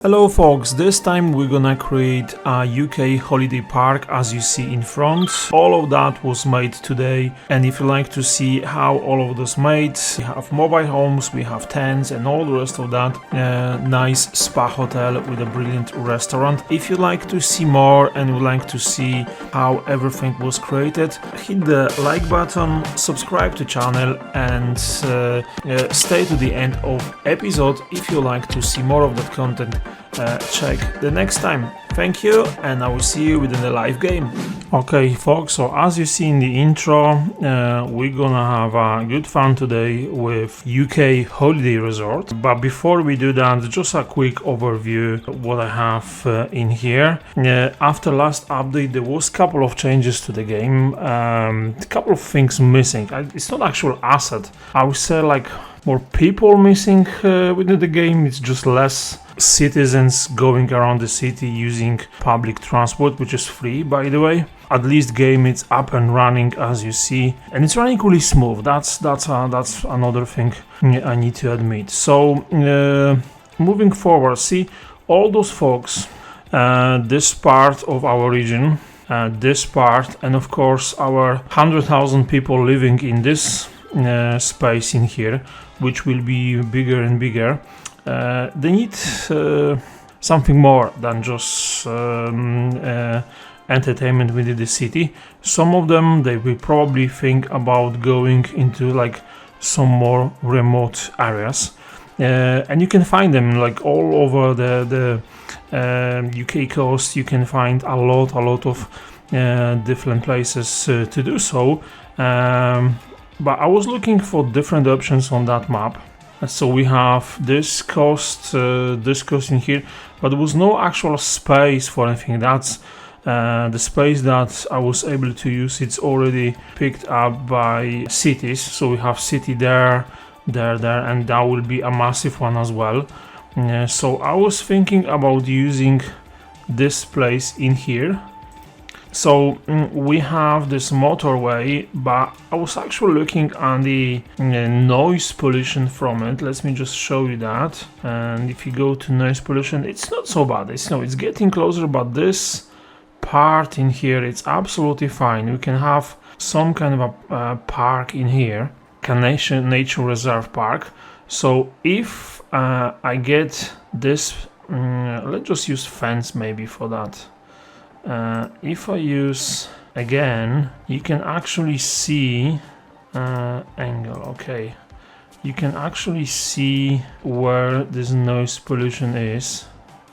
Hello folks, this time we're gonna create a UK holiday park as you see in front. All of that was made today, and if you like to see how all of this made, we have mobile homes, we have tents and all the rest of that. Nice spa hotel with a brilliant restaurant. If you like to see more and would like to see how everything was created, hit the like button, subscribe to channel and stay to the end of episode if you like to see more of that content. Check the next time. Thank you, and I will see you within the live game. Okay folks, so as you see in the intro, we're gonna have a good fun today with UK holiday resort. But before we do that, just a quick overview of what I have in here. After last update there was a couple of changes to the game, a couple of things missing. It's not actual asset, I would say, like more people missing within the game. It's just less citizens going around the city using public transport, which is free, by the way. At least game it's up and running as you see, and it's running really smooth. That's another thing I need to admit. So moving forward, see all those folks, this part of our region, this part, and of course our 100,000 people living in this space in here, which will be bigger and bigger. They need something more than just entertainment within the city. Some of them, they will probably think about going into like some more remote areas, and you can find them like all over the UK coast. You can find a lot of different places to do so, but I was looking for different options on that map. So we have this coast in here, but there was no actual space for anything. That's the space that I was able to use. It's already picked up by cities. So we have city there, and that will be a massive one as well. So I was thinking about using this place in here. So we have this motorway, but I was actually looking at the noise pollution from it. Let me just show you that. And if you go to noise pollution, it's not so bad. It's getting closer, but this part in here, it's absolutely fine. We can have some kind of a park in here, nature reserve park. So if I get this, let's just use fence maybe for that. If I use again, you can actually see angle. Okay, you can actually see where this noise pollution is,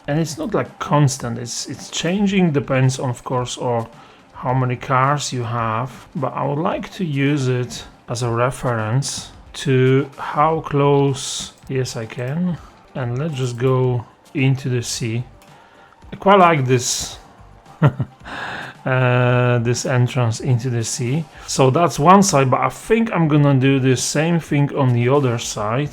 and it's not like constant. It's changing, depends on, of course, or how many cars you have. But I would like to use it as a reference to how close. Yes, I can. And let's just go into the sea. I quite like this. This entrance into the sea. So that's one side, but I think I'm gonna do the same thing on the other side,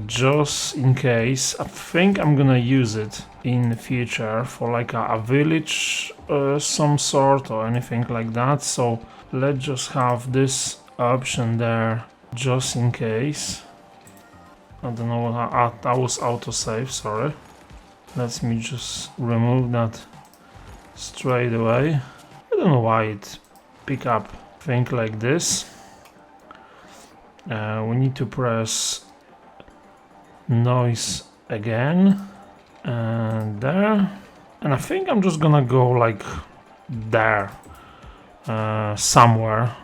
just in case. I think I'm gonna use it in the future for like a village, some sort, or anything like that. So let's just have this option there just in case. I don't know what I was autosave, sorry. Let me just remove that straight away. I don't know why it pick up thing like this. We need to press noise again, and there. And I think I'm just gonna go like there, somewhere.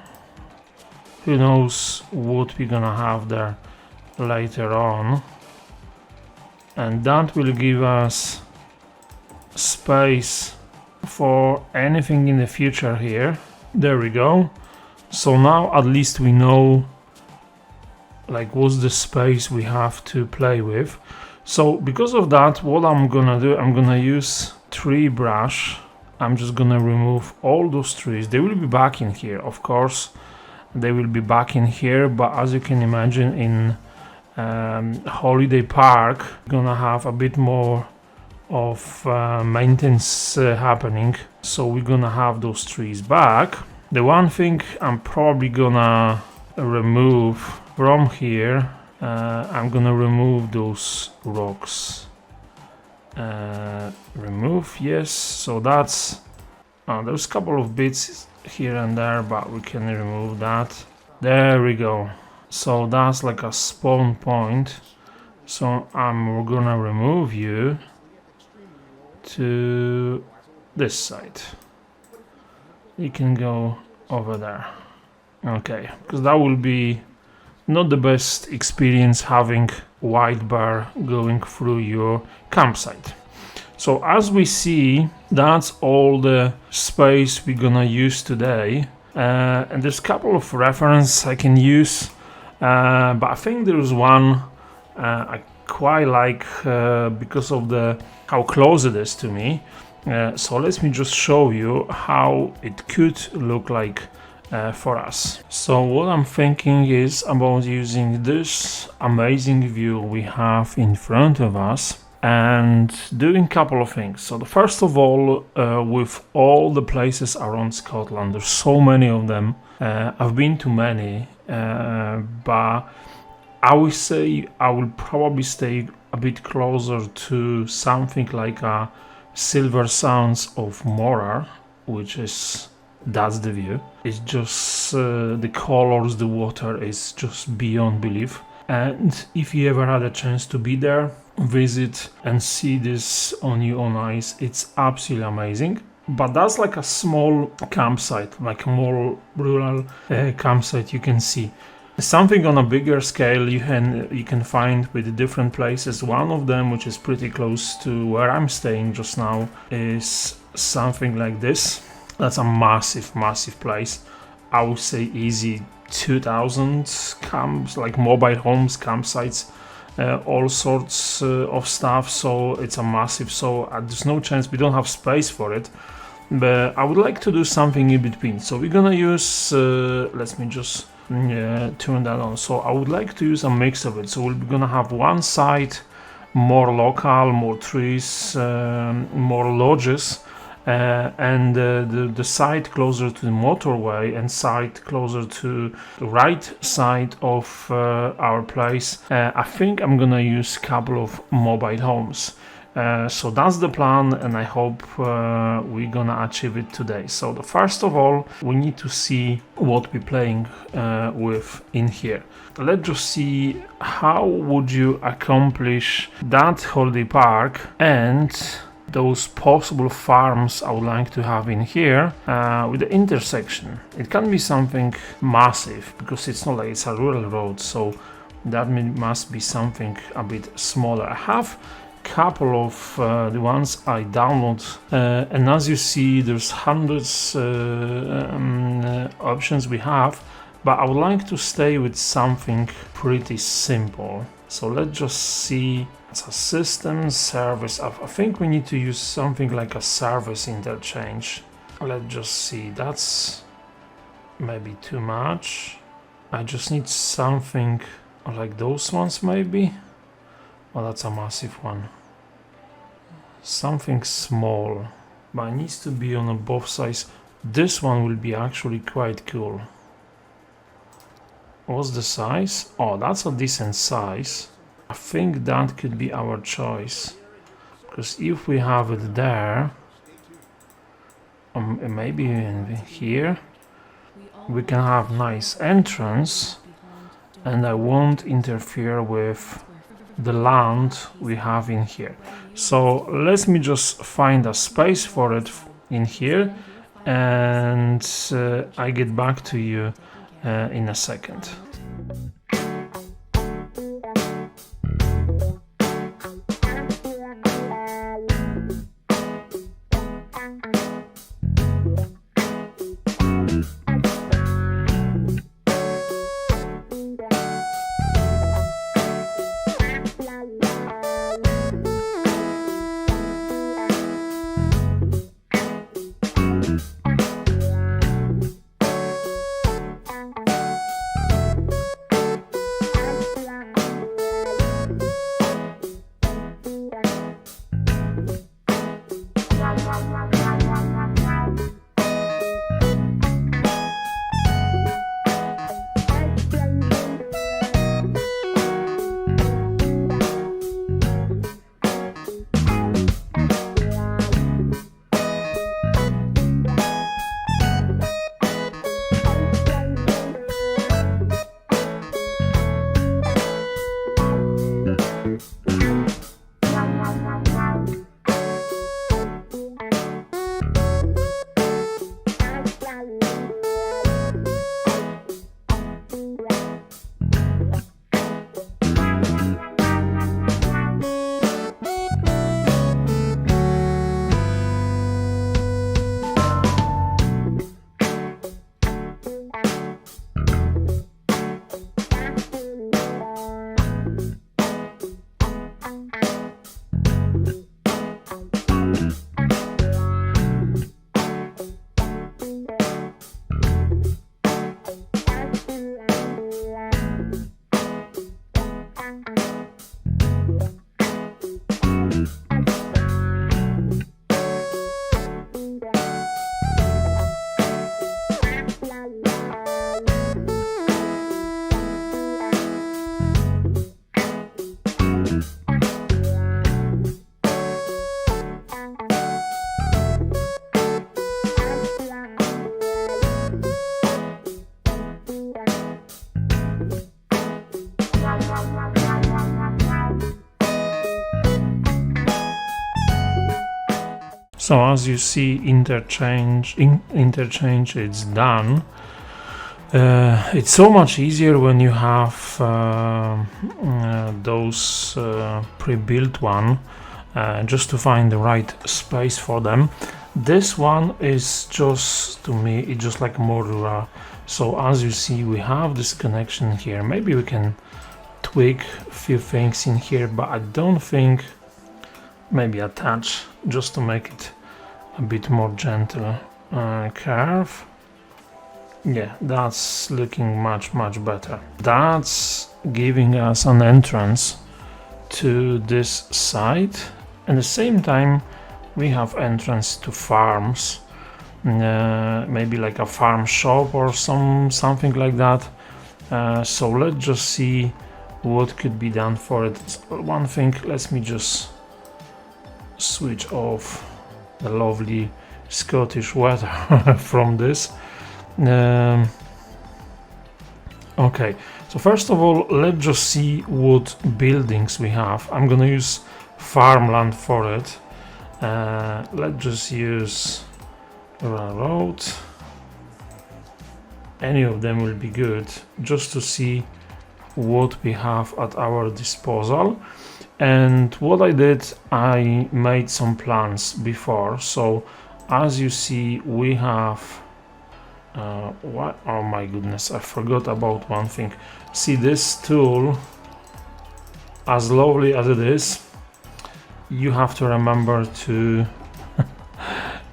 Who knows what we're gonna have there later on, and that will give us space for anything in the future here. There we go. So now at least we know like what's the space we have to play with. So because of that, what I'm gonna do, I'm gonna use tree brush. I'm just gonna remove all those trees. They will be back in here, of course. They will be back in here, but as you can imagine, in holiday park, you're gonna have a bit more of maintenance happening, so we're gonna have those trees back. The one thing I'm probably gonna remove from here, I'm gonna remove those rocks. Remove, yes. So that's there's a couple of bits here and there, but we can remove that. There we go. So that's like a spawn point. So I'm gonna remove you to this side. You can go over there. Okay, because that will be not the best experience having white bar going through your campsite. So as we see, that's all the space we're gonna use today. And there's a couple of references I can use, but I think there's one I quite like because of how close it is to me. So let me just show you how it could look like for us. So what I'm thinking is about using this amazing view we have in front of us and doing a couple of things. So the first of all, with all the places around Scotland, there's so many of them. I've been to many, but I would say I will probably stay a bit closer to something like a Silver Sounds of Morar, which is, that's the view. It's just the colors, the water is just beyond belief. And if you ever had a chance to be there, visit and see this on your own eyes, it's absolutely amazing. But that's like a small campsite, like a more rural campsite you can see. Something on a bigger scale you can find with different places. One of them, which is pretty close to where I'm staying just now, is something like this. That's a massive place. I would say easy 2,000 camps, like mobile homes, campsites, all sorts of stuff. So it's a massive, so there's no chance, we don't have space for it, but I would like to do something in between. So we're gonna use let me just turn that on. So I would like to use a mix of it. So we're gonna have one side more local, more trees, more lodges, and the side closer to the motorway and side closer to the right side of our place. I think I'm gonna use a couple of mobile homes. So that's the plan, and I hope we're gonna achieve it today. So the first of all, we need to see what we're playing with in here. Let's just see how would you accomplish that holiday park and those possible farms I would like to have in here with the intersection. It can be something massive because it's not like it's a rural road, so that must be something a bit smaller. I have couple of the ones I download, and as you see, there's hundreds options we have, but I would like to stay with something pretty simple. So let's just see. It's a system service. I think we need to use something like a service interchange. Let's just see. That's maybe too much. I just need something like those ones maybe. Well, that's a massive one. Something small, but it needs to be on both sides. This one will be actually quite cool. What's the size? Oh, that's a decent size. I think that could be our choice. Because if we have it there, maybe in here, we can have nice entrance, and I won't interfere with the land we have in here. So let me just find a space for it in here, and I get back to you in a second. So as you see, interchange it's done. It's so much easier when you have those pre-built one, just to find the right space for them. This one is just, to me, it's just like modular. So as you see, we have this connection here. Maybe we can tweak a few things in here, but I don't think, maybe attach just to make it a bit more gentle. Curve. Yeah, that's looking much better. That's giving us an entrance to this side. At the same time, we have entrance to farms, maybe like a farm shop or something like that. So let's just see what could be done for it. One thing, let me just switch off the lovely Scottish weather from this. Okay, so first of all, let's just see what buildings we have. I'm gonna use farmland for it. Let's just use railroad. Any of them will be good, just to see what we have at our disposal. And what I did, I made some plans before. So as you see, we have what? Oh my goodness, I forgot about one thing. See, this tool, as lovely as it is, you have to remember to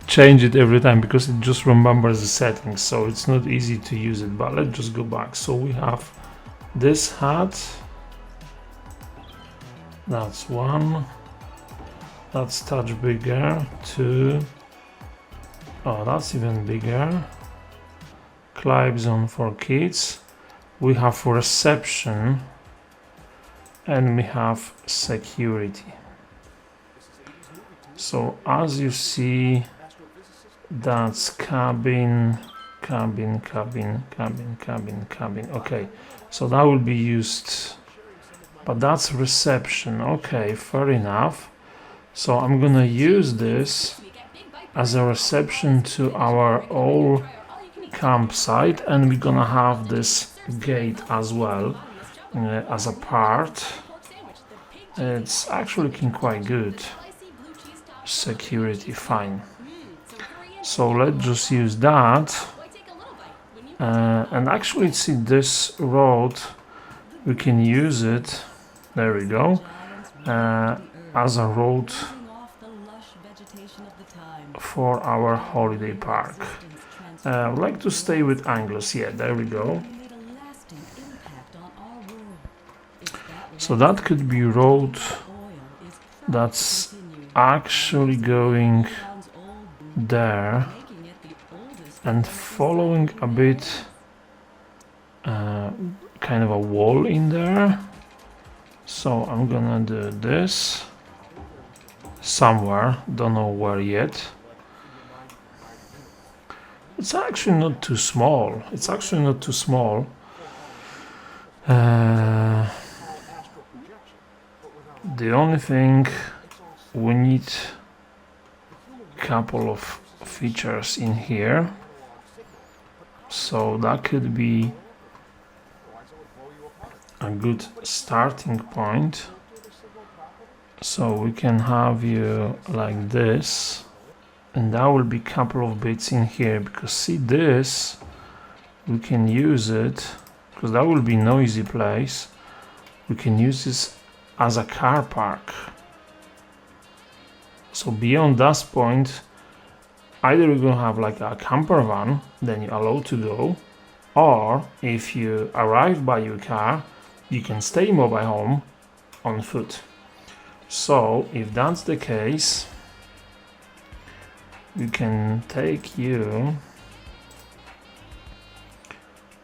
change it every time, because it just remembers the settings, so it's not easy to use it. But let's just go back. So we have this hat, that's one, that's touch bigger, two, oh, that's even bigger. Climb zone for kids. We have reception, and we have security. So as you see, that's cabin. Okay, so that will be used, but that's reception. Okay, fair enough. So I'm gonna use this as a reception to our old campsite, and we're gonna have this gate as well, as a part. It's actually looking quite good. Security, fine. So let's just use that. And actually, see, this road, we can use it, there we go, as a road for our holiday park. I would like to stay with anglers. Yeah, there we go. So that could be road that's actually going there and following a bit, kind of a wall in there. So I'm gonna do this somewhere, don't know where yet. It's actually not too small. It's actually not too small. The only thing, we need a couple of features in here. So that could be a good starting point. So we can have you like this. And that will be a couple of bits in here, because see this, we can use it, because that will be noisy place. We can use this as a car park. So beyond that point, either we're gonna have like a camper van, then you're allowed to go, or if you arrive by your car, you can stay mobile home on foot. So if that's the case, we can take you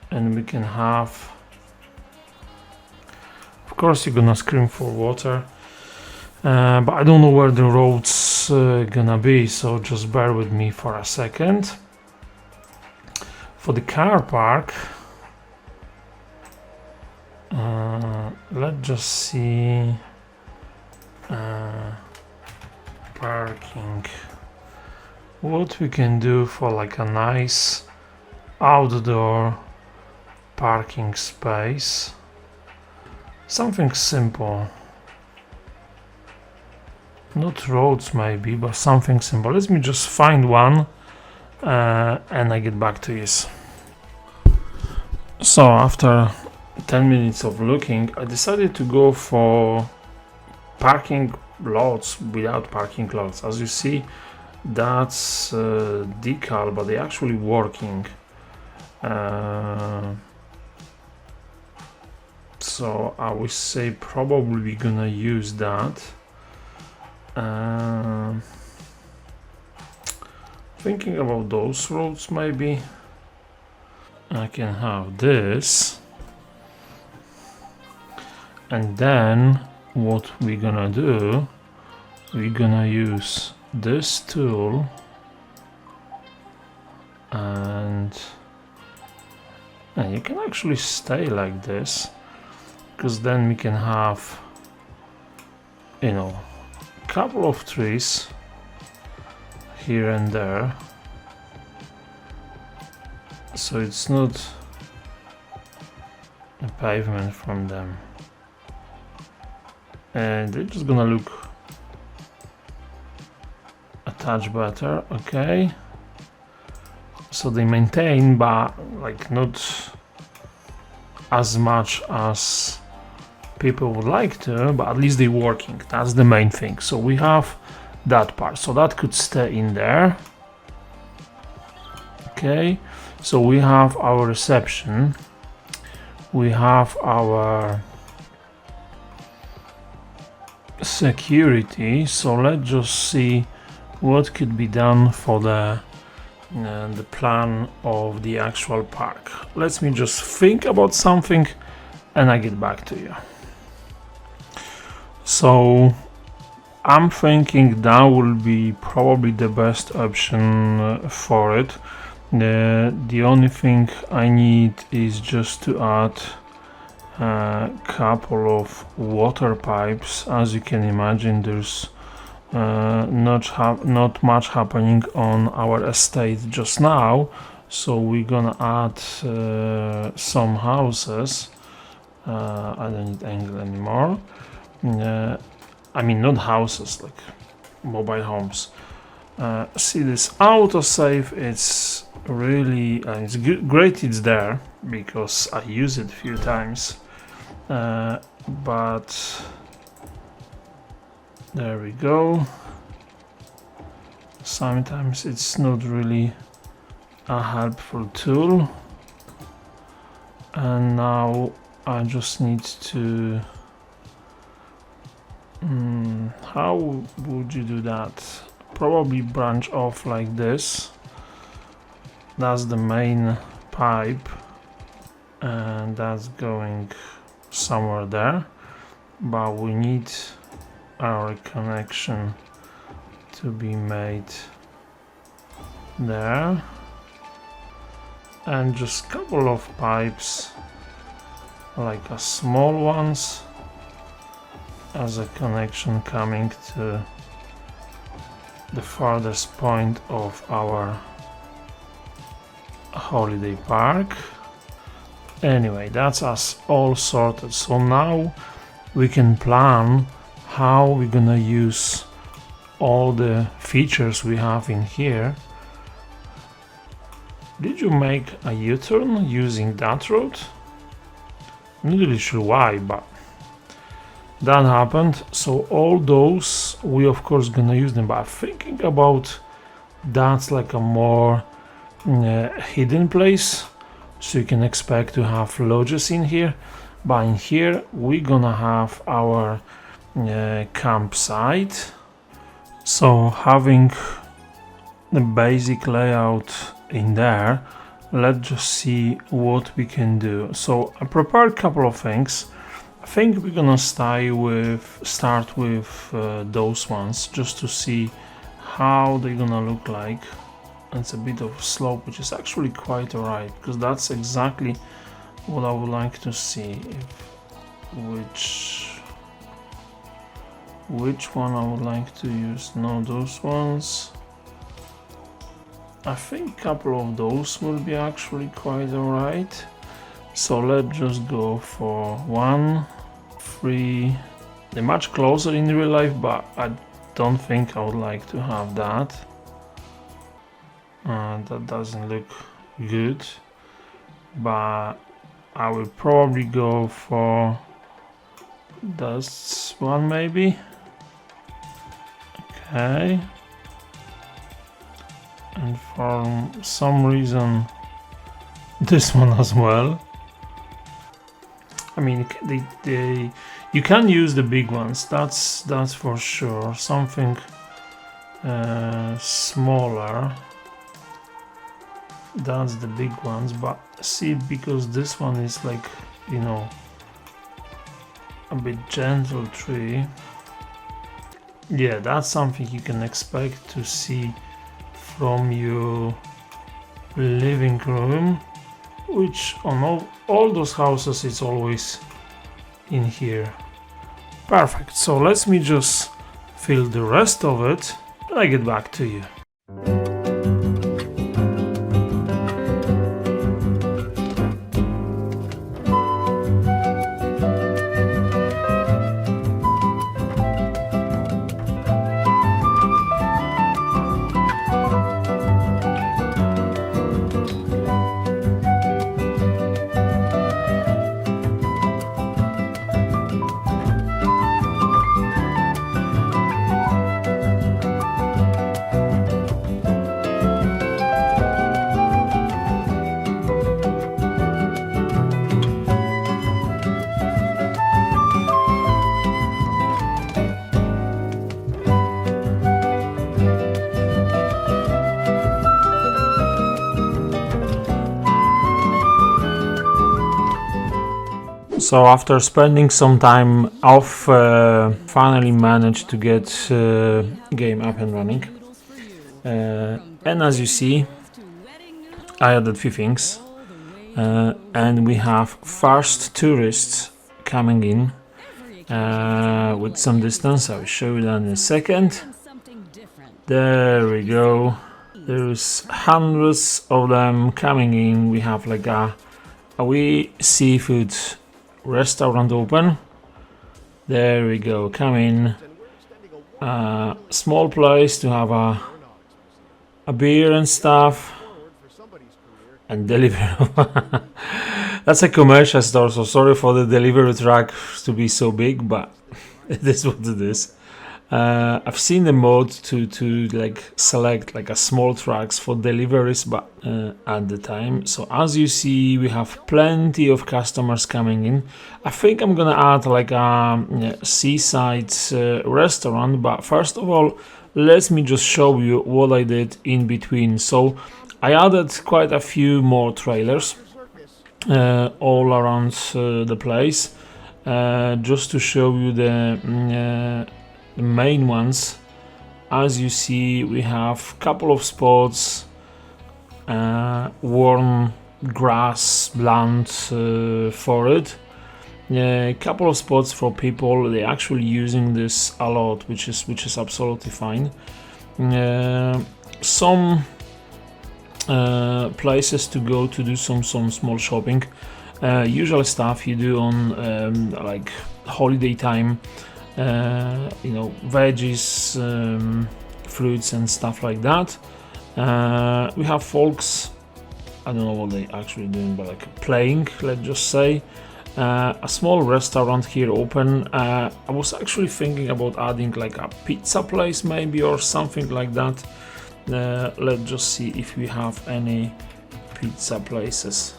and we can have, of course you're gonna scream for water, but I don't know where the road's gonna be, so just bear with me for a second. For the car park, let's just see, parking. what we can do for like a nice outdoor parking space. Something simple. Not roads maybe, but something simple. Let me just find one and I get back to this. So after 10 minutes of looking, I decided to go for parking lots without parking lots. As you see, that's decal, but they're actually working. So I would say probably we're gonna use that. Thinking about those roads, maybe I can have this, and then what we're gonna do, we're gonna use this tool and you can actually stay like this, because then we can have, you know, a couple of trees here and there, so it's not a pavement from them, and they're just gonna look a touch better. Okay, so they maintain, but like not as much as people would like to, but at least they're working. That's the main thing. So we have that part, so that could stay in there. Okay, so we have our reception, we have our security. So let's just see what could be done for the plan of the actual park. Let me just think about something and I get back to you. So I'm thinking that will be probably the best option for it. The only thing I need is just to add a couple of water pipes. As you can imagine, there's not much happening on our estate just now, so we're gonna add some houses. I don't need angle anymore. I mean, not houses, like mobile homes. See this autosave, it's really it's great it's there because I use it a few times, but there we go. Sometimes it's not really a helpful tool, and now I just need to how would you do that? Probably branch off like this. That's the main pipe and that's going somewhere there, but we need our connection to be made there, and just a couple of pipes, like a small ones, as a connection coming to the farthest point of our holiday park. Anyway, that's us all sorted. So now we can plan how we're gonna use all the features we have in here. Did you make a U-turn using that road? I'm not really sure why, but that happened. So all those we of course gonna use them, but thinking about that's like a more hidden place, so you can expect to have lodges in here, but in here we're gonna have our campsite. So having the basic layout in there, let's just see what we can do. So I prepared a couple of things. I think we're gonna start with those ones just to see how they're gonna look like. It's a bit of a slope, which is actually quite alright, because that's exactly what I would like to see. Which one I would like to use? No, those ones. I think a couple of those will be actually quite alright. So let's just go for 1, 3. They're much closer in real life, but I don't think I would like to have that. That doesn't look good, but I will probably go for this one maybe. Okay. And for some reason this one as well. I mean, you can use the big ones, that's for sure. Something smaller, that's the big ones. But see, because this one is like, you know, a bit gentle tree. Yeah, that's something you can expect to see from your living room, which on all those houses it's always in here. Perfect. So let me just fill the rest of it and I get back to you. So after spending some time off, finally managed to get game up and running. And as you see, I added a few things. And we have first tourists coming in with some distance. I will show you that in a second. There we go. There's hundreds of them coming in. We have like a wee seafood restaurant open. There we go, come in. Small place to have a beer and stuff and deliver. That's a commercial store, so sorry for the delivery truck to be so big, but it is what it is. I've seen the mode to like select like a small trucks for deliveries, but at the time. So as you see, we have plenty of customers coming in. I think I'm gonna add like a seaside restaurant, but first of all, let me just show you what I did in between. So I added quite a few more trailers all around the place, just to show you the main ones. As you see, we have a couple of spots, warm grass land for it, a couple of spots for people. They're actually using this a lot, which is absolutely fine. Some places to go to do some small shopping, usual stuff you do on like holiday time. You know, veggies, fruits and stuff like that. We have folks, I don't know what they actually doing, but like playing, let's just say. A small restaurant here open. I was actually thinking about adding like a pizza place maybe or something like that. Let's just see if we have any pizza places.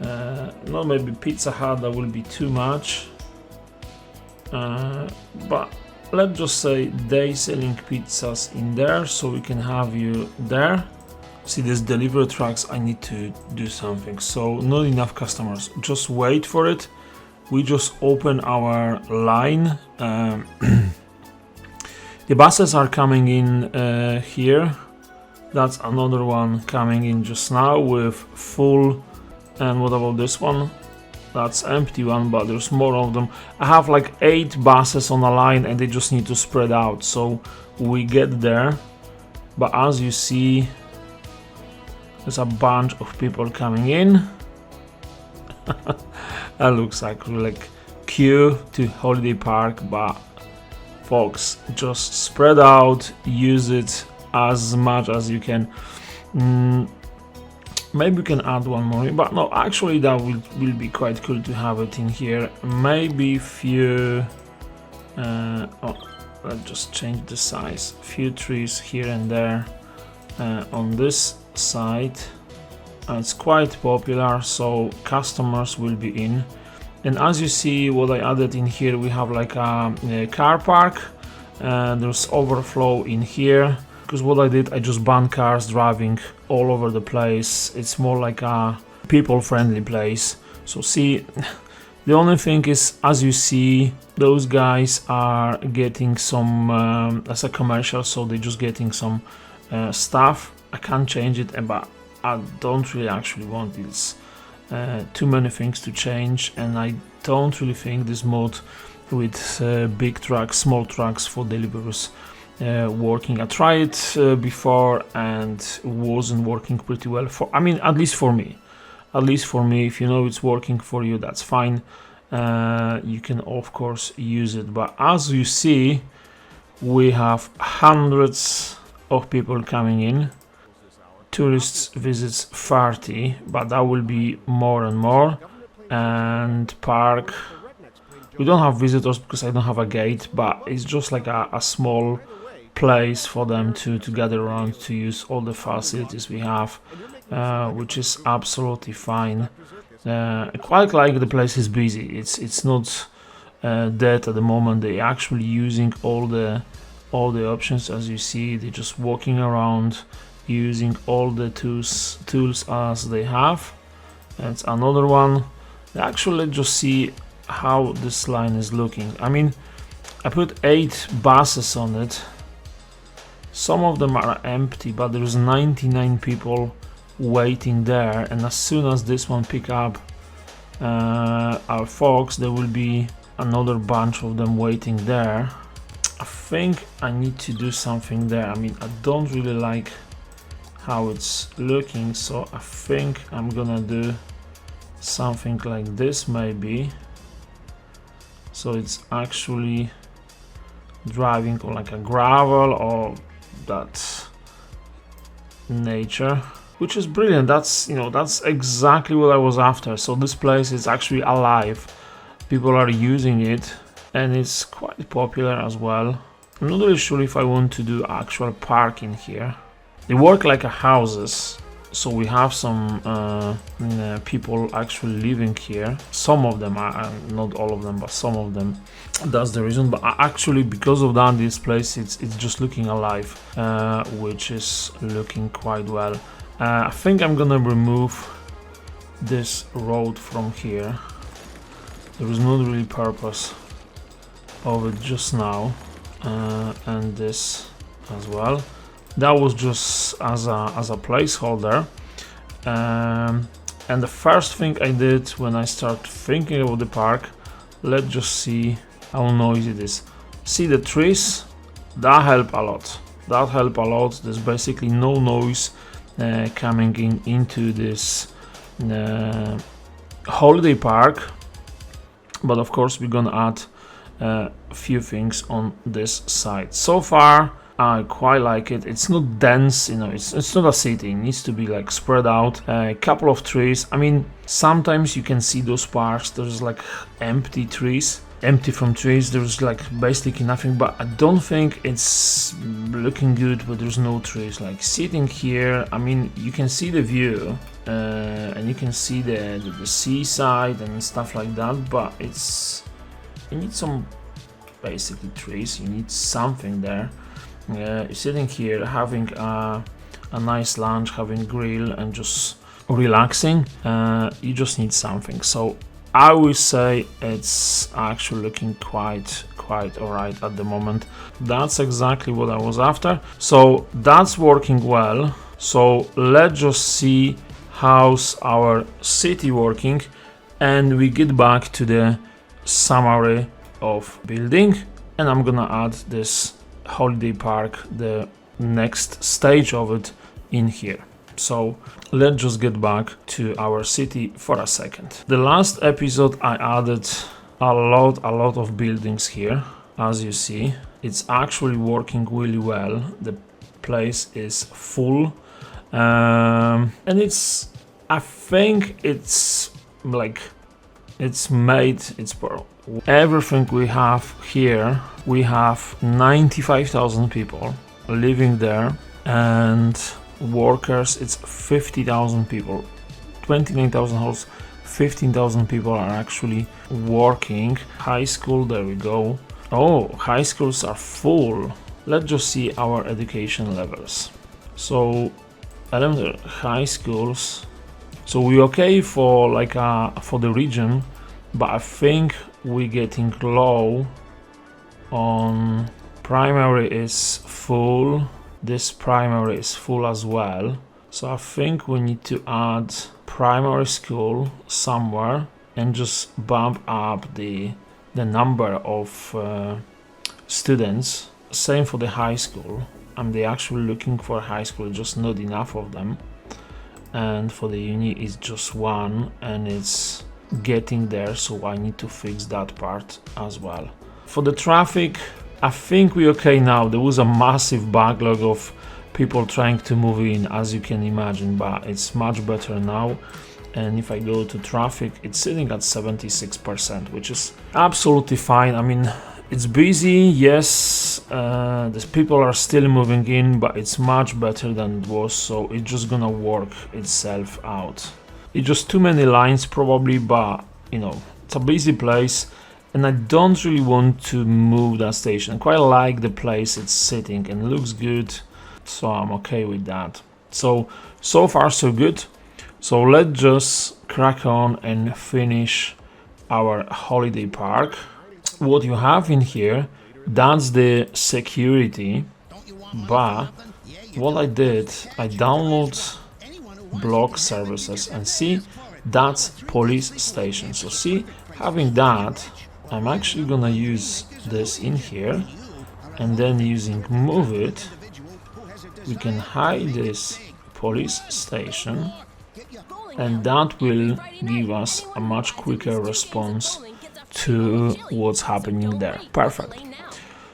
Not maybe Pizza Hut, that will be too much. But let's just say they selling pizzas in there, so we can have you there. See, these delivery trucks, I need to do something. So not enough customers, just wait for it. We just open our line. The buses are coming in here. That's another one coming in just now with full. And what about this one? That's empty one, but there's more of them. I have like 8 buses on a line and they just need to spread out, so we get there. But as you see, There's a bunch of people coming in. That looks like queue to holiday park, but folks, just spread out, use it as much as you can. Maybe we can add one more, but no, actually that will be quite cool to have it in here. Maybe few let's just change the size. Few trees here and there on this side. It's quite popular, so customers will be in. And as you see, what I added in here, we have like a car park. There's overflow in here, because what I did, I just banned cars driving all over the place. It's more like a people-friendly place. So see, the only thing is, as you see, those guys are getting some as a commercial, so they're just getting some stuff. I can't change it, but I don't really actually want this. Too many things to change, and I don't really think this mode with big trucks, small trucks for deliveries working. I tried it before and wasn't working pretty well. I mean, at least for me. If you know it's working for you, that's fine. You can of course use it, but as you see, we have hundreds of people coming in. Tourists visits 30, but that will be more and more. And park, we don't have visitors because I don't have a gate, but it's just like a small place for them to gather around, to use all the facilities we have, which is absolutely fine. Quite like the place is busy. It's not dead at the moment. They're actually using all the options. As you see, they're just walking around, using all the tools as they have. That's another one. Actually, let's just see how this line is looking. I mean, I put 8 buses on it. Some of them are empty, but there's 99 people waiting there, and as soon as this one pick up our folks, there will be another bunch of them waiting there. I think I need to do something there. I mean, I don't really like how it's looking, so I think I'm gonna do something like this maybe, so it's actually driving on like a gravel or that nature, which is brilliant. That's, you know, that's exactly what I was after. So this place is actually alive, people are using it, and it's quite popular as well. I'm not really sure if I want to do actual parking here. They work like a houses, so we have some people actually living here. Some of them are, not all of them, but some of them. That's the reason. But actually, because of that, this place it's just looking alive, which is looking quite well. I think I'm gonna remove this road from here. There is not really purpose of it just now, and this as well. That was just as a placeholder. And the first thing I did when I start thinking about the park, let's just see how noisy it is. See the trees? That help a lot. There's basically no noise coming into this holiday park. But of course we're gonna add a few things on this side. So far I quite like it. It's not dense, you know, it's not a city. It needs to be like spread out. A couple of trees. I mean, sometimes you can see those parks, there's like empty trees, empty from trees. There's like basically nothing, but I don't think it's looking good but there's no trees. Like sitting here, I mean, you can see the view, and you can see the seaside and stuff like that, but you need some basically trees, you need something there. You're sitting here having a nice lunch, having grill and just relaxing. You just need something. So I would say it's actually looking quite alright at the moment. That's exactly what I was after. So that's working well. So let's just see how's our city working, and we get back to the summary of building, and I'm gonna add this holiday park, the next stage of it, in here. So let's just get back to our city for a second. The last episode I added a lot of buildings here. As you see, it's actually working really well. The place is full, and I think it's like it's made, everything we have here. We have 95,000 people living there, and workers, it's 50,000 people, 29,000 houses, 15,000 people are actually working. High school, there we go. Oh, high schools are full. Let's just see our education levels. So elementary, high schools, so we okay for like for the region, but I think we're getting low on primary. Is full. This primary is full as well, so I think we need to add primary school somewhere and just bump up the number of students. Same for the high school. They actually looking for high school, just not enough of them. And for the uni is just one, and it's getting there, so I need to fix that part as well. For the traffic, I think we're okay now. There was a massive backlog of people trying to move in, as you can imagine, but it's much better now. And if I go to traffic, it's sitting at 76%, which is absolutely fine. I mean, it's busy, yes, the people are still moving in, but it's much better than it was, so it's just gonna work itself out. It's just too many lines probably, but you know, it's a busy place, and I don't really want to move that station. I quite like the place it's sitting and looks good, so I'm okay with that. So far so good. So let's just crack on and finish our holiday park. What you have in here, that's the security, but what I did, I download block services, and see, that's police station. So see, having that, I'm actually gonna use this in here, and then using move it, we can hide this police station, and that will give us a much quicker response to what's happening there. Perfect.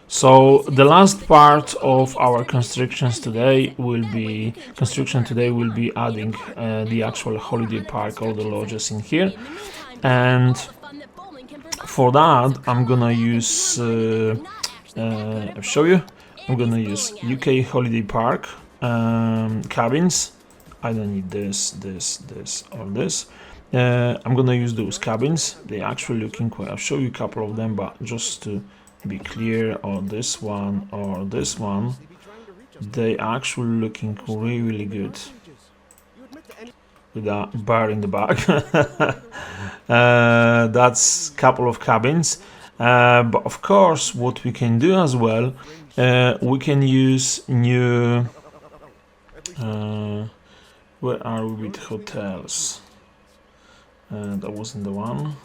So the last part of our construction today will be adding the actual holiday park, all the lodges in here, and for that I'm gonna use I'll show you. I'm gonna use UK holiday park cabins. I don't need this, or this. I'm gonna use those cabins. They're actually looking quite. I'll show you a couple of them, but just to be clear, or this one or this one, they actually looking really good with a bar in the back. That's a couple of cabins, but of course what we can do as well, we can use new where are we with hotels? That wasn't the one.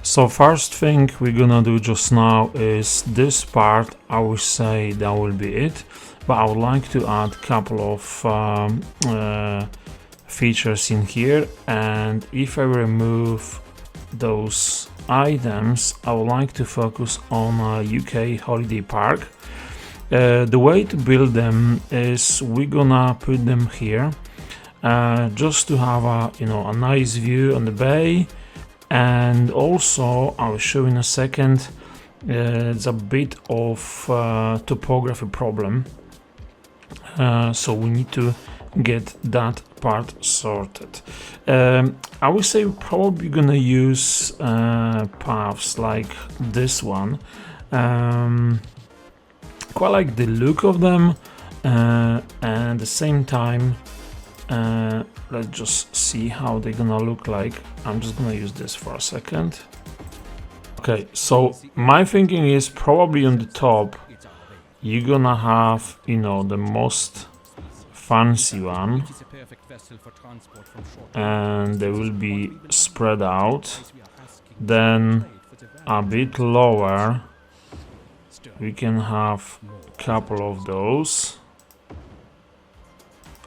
So first thing we're gonna do just now is this part. I would say that will be it, but I would like to add a couple of features in here, and if I remove those items, I would like to focus on a UK holiday park. The way to build them is we're gonna put them here just to have a nice view on the bay. And also, I'll show in a second, it's a bit of topography problem, so we need to get that part sorted. I would say we're probably gonna use paths like this one. Quite like the look of them, and at the same time, let's just see how they're gonna look like. I'm just gonna use this for a second. Okay, so my thinking is probably on the top you're gonna have, the most fancy one, and they will be spread out. Then a bit lower we can have a couple of those.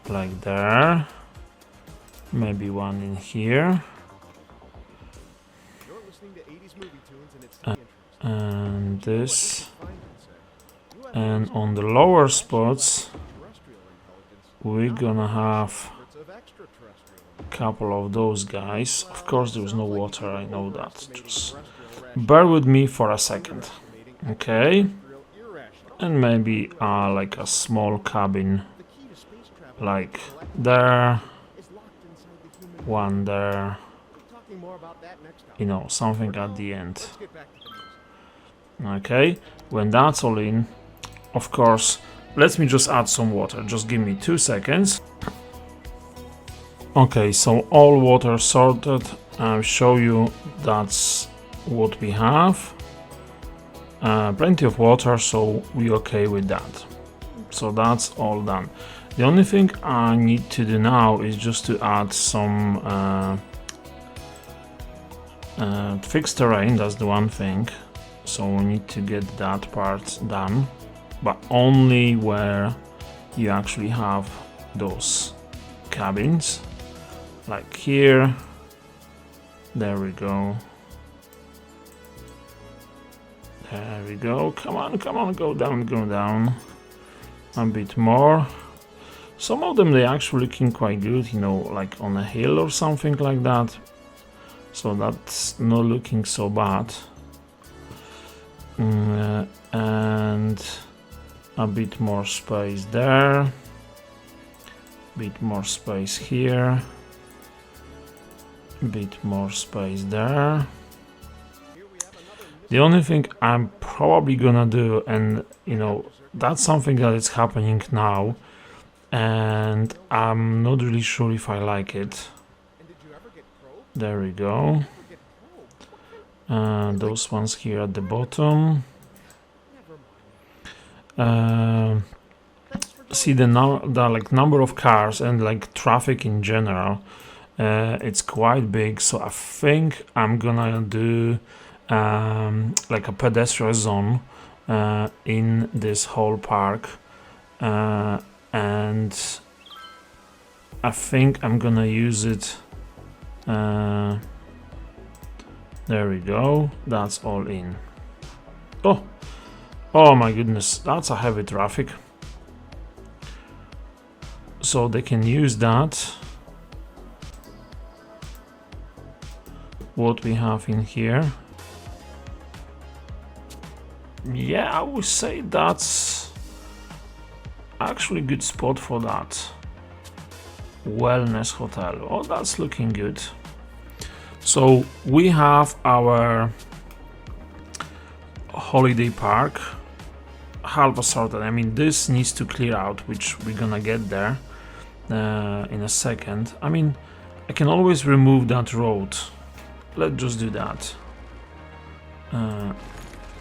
like there, maybe one in here, and this, and on the lower spots we're gonna have a couple of those guys. Of course there's no water, I know that, just bear with me for a second. Okay, and maybe like a small cabin like there, one there, you know, something at the end. Okay, when that's all in, of course, let me just add some water, just give me 2 seconds. Okay, so all water sorted. I'll show you that's what we have. Plenty of water, so we're okay with that. So that's all done. The only thing I need to do now is just to add some fixed terrain. That's the one thing. So we need to get that part done, but only where you actually have those cabins, like here. There we go. There we go. Come on, come on, go down a bit more. Some of them, they actually looking quite good, you know, like on a hill or something like that. So that's not looking so bad. And a bit more space there. Bit more space here. Bit more space there. The only thing I'm probably gonna do, and you know, that's something that is happening now, and I'm not really sure if I like it. There we go. Those ones here at the bottom. See the like number of cars and like traffic in general. It's quite big, so I think I'm gonna do like a pedestrian zone in this whole park, and I think I'm gonna use it. There we go, that's all in. Oh my goodness, that's a heavy traffic. So they can use that, what we have in here. Yeah, I would say that's actually a good spot for that. Wellness hotel. Oh, that's looking good. So we have our holiday park half assorted. I mean, this needs to clear out, which we're gonna get there in a second. I mean, I can always remove that road. Let's just do that.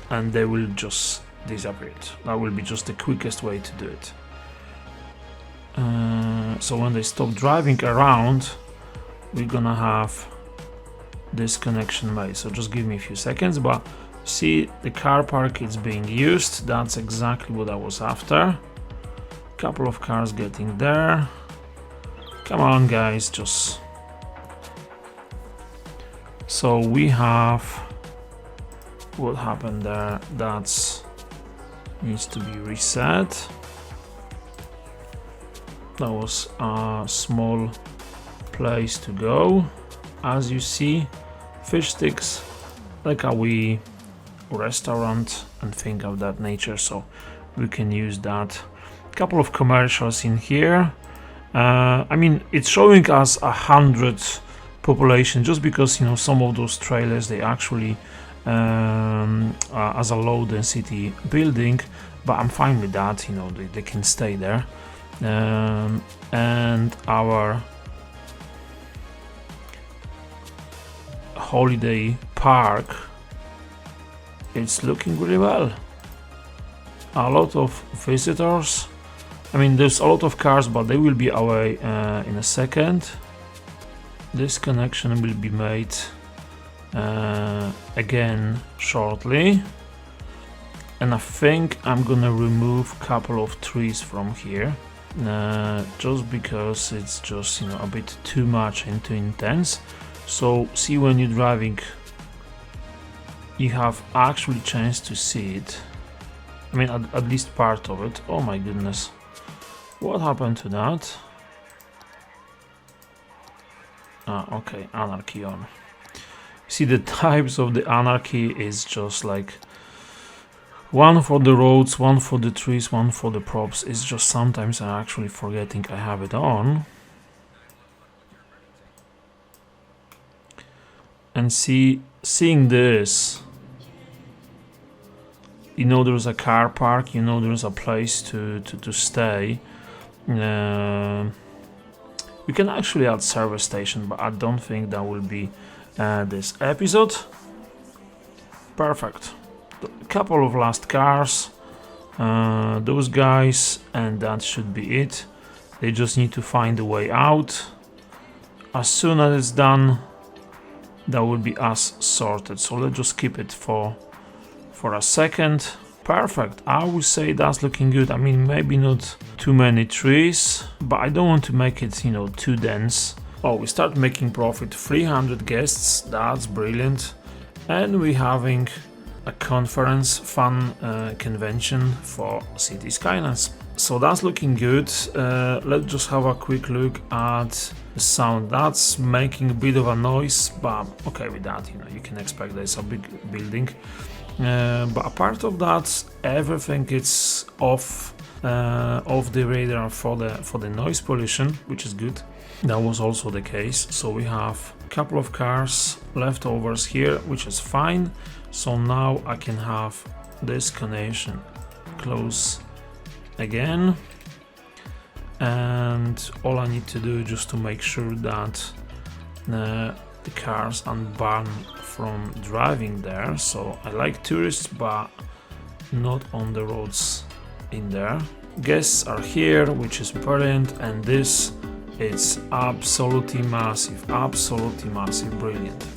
And they will just disappear. That will be just the quickest way to do it. So when they stop driving around, we're gonna have this connection made. So just give me a few seconds, but see, the car park is being used. That's exactly what I was after. Couple of cars getting there. Come on guys, just... So we have... What happened there? That's needs to be reset. That was a small place to go. As you see, fish sticks, like a wee restaurant and thing of that nature, so we can use that. Couple of commercials in here. I mean, it's showing us 100 population just because, you know, some of those trailers, they actually as a low density building, but I'm fine with that, you know, they can stay there. And our holiday park, it's looking really well. A lot of visitors. I mean, there's a lot of cars, but they will be away in a second. This connection will be made again shortly, and I think I'm gonna remove a couple of trees from here just because it's just, you know, a bit too much and too intense. So see, when you're driving, you have actually chance to see it. I mean, at least part of it. Oh my goodness, what happened to that? Okay, anarchy on. See, the types of the anarchy is just like one for the roads, one for the trees, one for the props. It's just sometimes I'm actually forgetting I have it on. And seeing this, you know, there's a car park, you know, there's a place to stay. We can actually add service station, but I don't think that will be this episode. Perfect. A couple of last cars, those guys, and that should be it. They just need to find a way out. As soon as it's done, that will be us sorted. So let's just keep it for a second. Perfect. I would say that's looking good. I mean, maybe not too many trees, but I don't want to make it, you know, too dense. Oh, we start making profit. 300 guests. That's brilliant. And we're having a conference, fun convention for City Skylines. So that's looking good. Let's just have a quick look at the sound. That's making a bit of a noise, but okay with that. You know, you can expect there's a big building. But apart of that, everything is off the radar for the noise pollution, which is good. That was also the case. So we have a couple of cars leftovers here, which is fine. So now I can have this connection close again, and all I need to do just to make sure that the cars aren't banned from driving there. So I like tourists, but not on the roads in there. Guests are here, which is brilliant, and this is absolutely massive, brilliant.